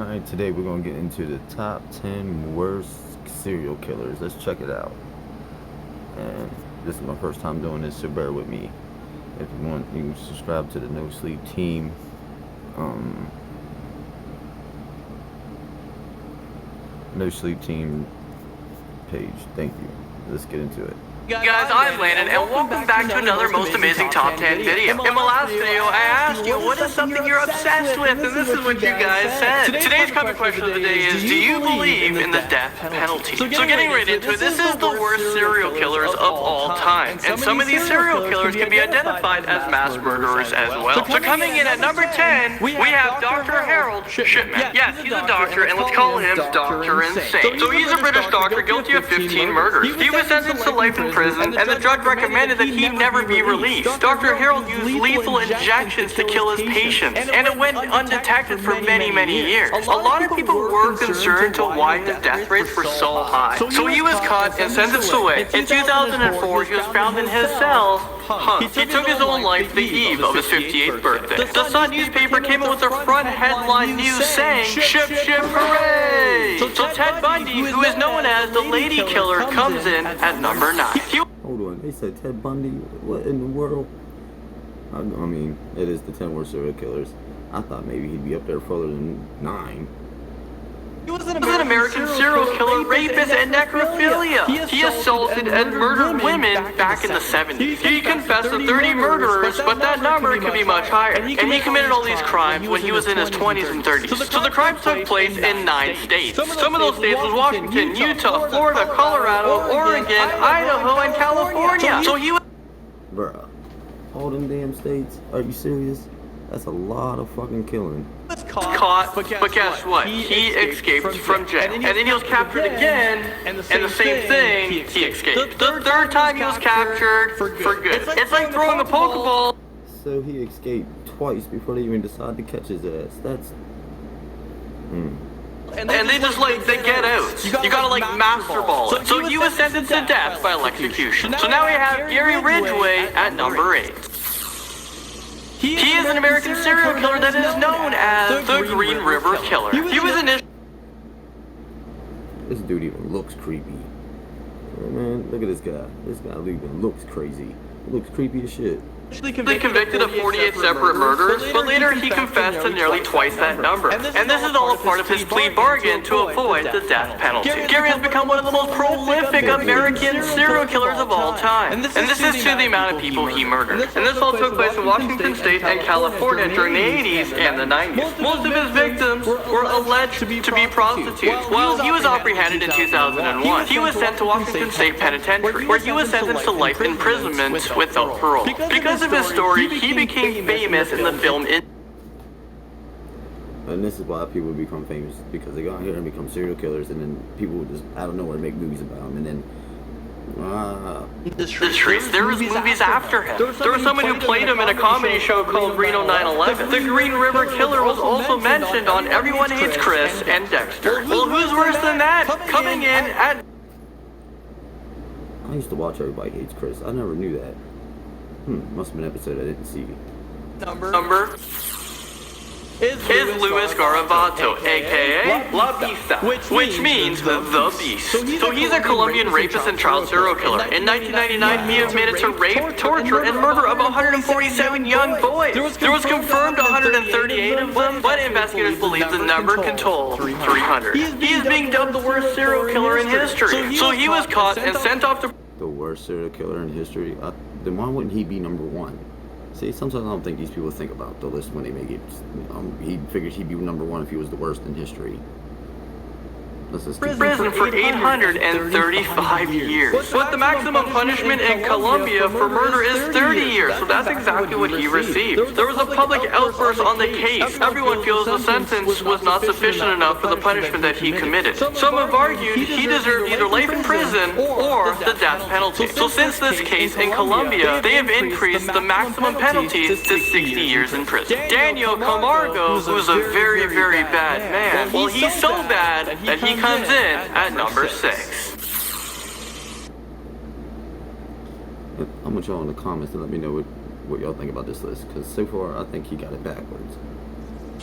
Alright, today we're going to get into the top 10 worst serial killers. Let's check it out. And this is my first time doing this, so bear with me. If you want, you can subscribe to the No Sleep Team. No Sleep Team page. Thank you. Let's get into it. Guys, I'm Landon, and welcome back to another most amazing top 10 video. In my last video, I asked you, what is something you're obsessed with? And this is what you guys said. Today's common question of the day is, do you believe in the death penalty? So getting right into it, this is the worst serial killers of all time. And some of these serial killers can be identified as mass murderers as well. So coming in at number 10, we have Dr. Harold Shipman. Yes, he's a doctor, and let's call him Dr. Insane. So he's a British doctor guilty of 15 murders. He was sentenced to life in prison, and the judge recommended that he never be released. Dr. Harold used lethal injections to kill his patients, and it went undetected for many, many years. A lot of people were concerned to why his death rates were so high. So he was caught and sentenced away. In 2004, he was found in his cell hung. He took his own life the eve of his 58th birthday. The Sun newspaper came in with a front headline news saying, "Ship, ship, hooray!" So Ted Bundy, who is known as the Lady Killer, comes in at number 9. Hold on, they said Ted Bundy? What in the world? I mean, it is the 10 worst serial killers. I thought maybe he'd be up there further than 9. He was an American serial killer, rapist, and necrophilia. He assaulted and murdered women back in the 70s. He confessed to 30 murderers, but that number could be much higher. And he committed all these crimes when he was in his 20s and 30s. So the crimes took place in 9 states. Some of those states was Washington, Utah, Florida, Colorado, Oregon, Idaho, and California. So he was... Bruh, all them damn states? Are you serious? That's a lot of fucking killing. Caught, but guess what? He escaped from jail. And then he was captured again, and the same thing, he escaped. The third time he was captured for good. It's like throwing a Pokeball. So he escaped twice before they even decided to catch his ass. That's... And they just they get out. You gotta master ball it. So he was sentenced to death by electrocution. So now we have Gary Ridgway at number 8. He is an American serial killer that is known as the Green River Killer. He was initially... This dude even looks creepy. Oh, man, look at this guy. This guy even looks crazy. He looks creepy as shit. Convicted of 48 separate murders, but later he confessed to nearly twice that number. And this is all a part of his plea bargain to avoid the death penalty. Gary has become one of the most prolific American serial killers of all time. And this is to the amount of people he murdered. And this all took place in Washington State and California during the 80s and the 90s. Most of his victims were alleged to be prostitutes. While he was apprehended in 2001, he was sent to Washington State Penitentiary, where he was sentenced to life imprisonment without parole. Because of his story, he became famous in the film And this is why people become famous, because they go out here and become serial killers, and then people would just out of nowhere make movies about them, and then the streets. There was movies after him. There was someone who played him in a comedy show called Reno 9/11. The Green River Killer was also mentioned on Everyone Hates Chris and Dexter. Well, who's worse than that? Coming in at... I used to watch Everybody Hates Chris. I never knew that. Must have been an episode I didn't see. Number is Luis Garabato, aka La Pista, which means the Beast. So he's a Colombian rapist and child serial killer. In 1999, he admitted to rape, torture, and murder of 147 young boys. There was confirmed 138 of them, but investigators believe the number can toll 300. He is being dubbed the worst serial killer in history. So he was caught and sent off to... The worst serial killer in history? Then why wouldn't he be number 1? See, sometimes I don't think these people think about the list when they make it. He figures he'd be number 1 if he was the worst in history. Prison for 835 years. But the maximum punishment in Colombia for murder is 30 years, so that's exactly what he received. There was a public outburst on the case. Everyone feels the sentence was not sufficient enough for the punishment that he committed. Some have argued he deserved either life in prison or the death penalty. So since this case in Colombia, they have increased the maximum penalties to 60 years in prison. Daniel Camargo, who's a very, very bad man, well, he's so bad that he comes in at number 6. I want y'all in the comments to let me know what y'all think about this list, because so far I think he got it backwards.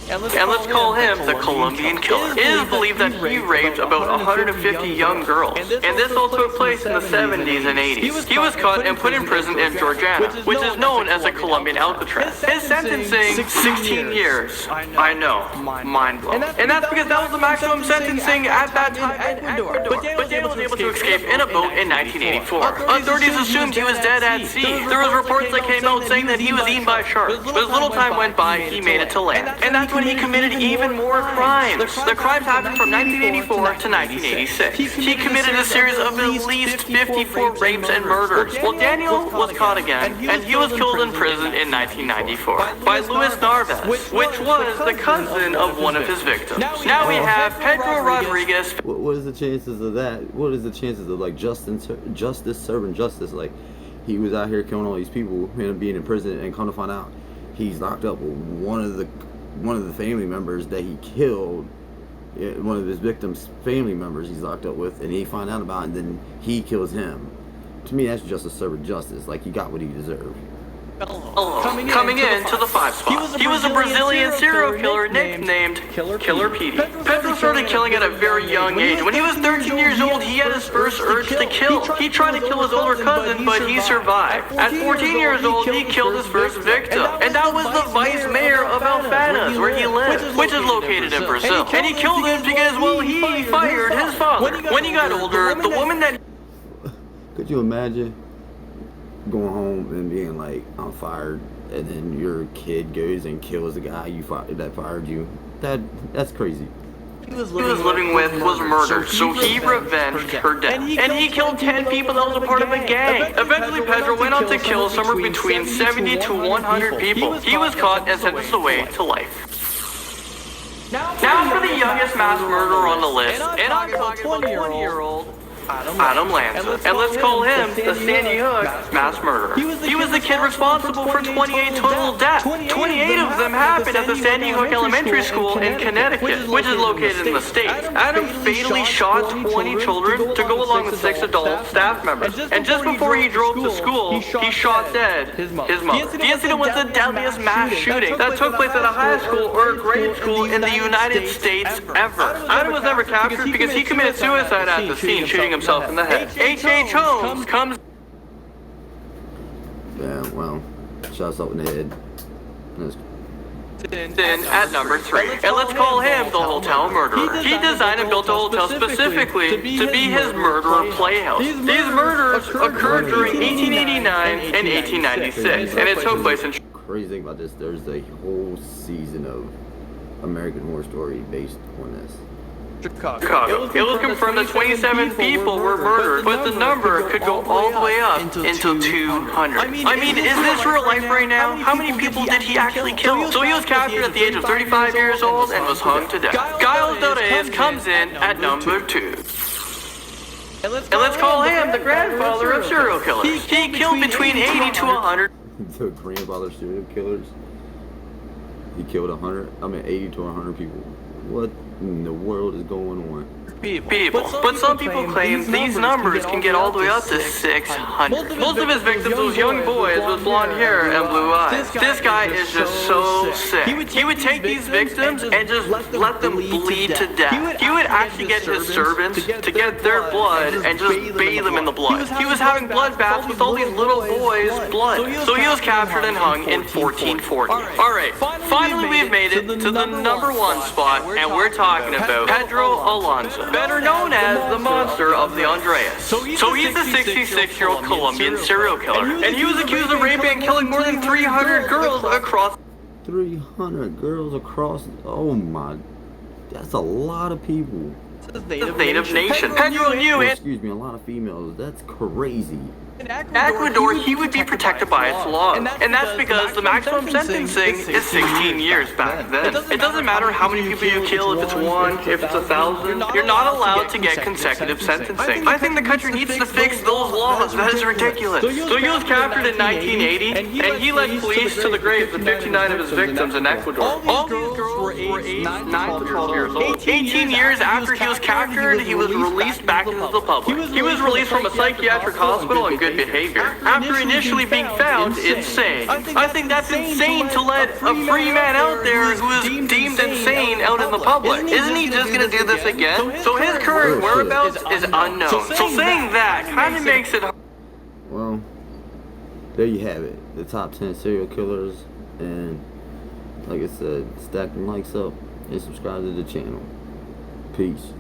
and let's call him the Colombian Killer. It is believed that he raped about 150 young girls, and this all took place in the 70s and 80s. He was caught and put in prison in Georgia, which is known as the Colombian Alcatraz. His sentencing, 16 years. I know, mind-blowing. And that's because that was the maximum sentencing at that time in Ecuador. But Daniel was able to escape in a boat in 1984. Authorities assumed he was dead at sea. There was reports that came out saying that he was eaten by sharks, but as little time went by, he made it to land. And that's when he committed even more crimes. The crimes happened from 1984 to 1986. He committed a series of at least 54 rapes and murders. Well, Daniel was caught again, and he was killed in prison in 1994 by Luis Narvaez, which was the cousin of one of his victims. Now we have Pedro Rodriguez. What is the chances of that? What is the chances of like justice serving justice? Like he was out here killing all these people, and being in prison, and come to find out he's locked up with one of the family members that he killed. One of his victims' family members he's locked up with, and he find out about it, and then he kills him. To me, that's just a serve of justice. Like he got what he deserved. Coming in to the 5 spot. He was a Brazilian serial killer nicknamed Killer Petey. Pedro started killing at a very young age. When he was 13 years old, he had his first urge to kill. He tried to kill his older cousin, but he survived. At 14 years old, he killed his first victim, and that was the vice mayor of Alfenas, where he lived, which is located in Brazil. And he killed him because, well, he fired his father. When he got older, the woman that... Could you imagine going home and being like, I'm fired, and then your kid goes and kills the guy that fired you? That's crazy. He was living with was murdered, so he revenged her death. And he killed 10 people that was a part of a gang. Eventually, Pedro went on to kill somewhere between 70 to 100 people. He was caught and sentenced away to life. Now for the youngest mass murderer on the list, and I'm talking about 20-year-old Adam Lanza, and let's call him the Sandy Hook mass murderer. He was the kid responsible for 28 total deaths. 28 of them happened at the Sandy Hook Elementary School in Connecticut, which is located in the States. Adam fatally shot 20 children to go along with 6 adult staff members. And just before he drove to school, he shot dead his mother. The incident was the deadliest mass shooting that took place at a high school or a grade school in the United States ever. Adam was never captured because he committed suicide at the scene, shooting himself in the head. H.H. Holmes comes... Yeah, well, shot himself in the head. In at number 3, and let's call him the hotel murderer. He designed and built a hotel specifically to be his murderer playhouse. These murders occurred during 1889 and 1896, and it took place in... Crazy thing about this, there's a whole season of American Horror Story based on this. Chicago. It was confirmed that 27 people were murdered, but the number could go all the way up until 200. I mean, is this real life right now? How many people did he actually kill? So he was captured at the age of 35 years old and was hung to death. Giles Dorez comes in at number 2. And let's call him the grandfather of serial killers. He killed between 80 to 100. The grandfather of serial killers? He killed 80 to 100 people. What in the world is going on? People. But some people claim these numbers can get all the way up to 600. Most of his victims was young boys with blonde hair and blue eyes. This guy is just so sick. He would take these victims and just let them bleed to death. He would actually get his servants to get their blood and just bathe them in the blood. He was having blood baths with all these little boys' blood. So he was captured and hung in 1440. Alright, finally we've made it to the number 1 spot, and we're talking about Pedro Alonso, better known as the monster of the Andreas. So he's a 66-year-old Colombian serial killer, and he was accused of raping and killing more than 300 girls across... 300 girls across... Oh my... That's a lot of people. The native nation. Pedro knew it. Excuse me, a lot of females. That's crazy. In Ecuador, he would be protected by its laws, and that's because the maximum sentencing is 16 years back then. It doesn't matter how many people you kill, if it's 1, if it's 1,000, you're not allowed to get consecutive sentencing. I think the country needs to fix those laws. That is ridiculous. So he was captured in 1980, and he led police to the graves of 59 of his victims in Ecuador. All these girls were aged 9 to 12 years old. 18 years after he was captured, he was released back into the public. He was released from a psychiatric hospital on good behavior, after initially being found insane. I think that's insane to let a free man out there who is deemed insane out in the public. Isn't he just gonna do this again? So his current whereabouts is unknown. So saying that kind of makes it... Well, there you have it. The top 10 serial killers. And like I said, stack them likes up and subscribe to the channel. Peace.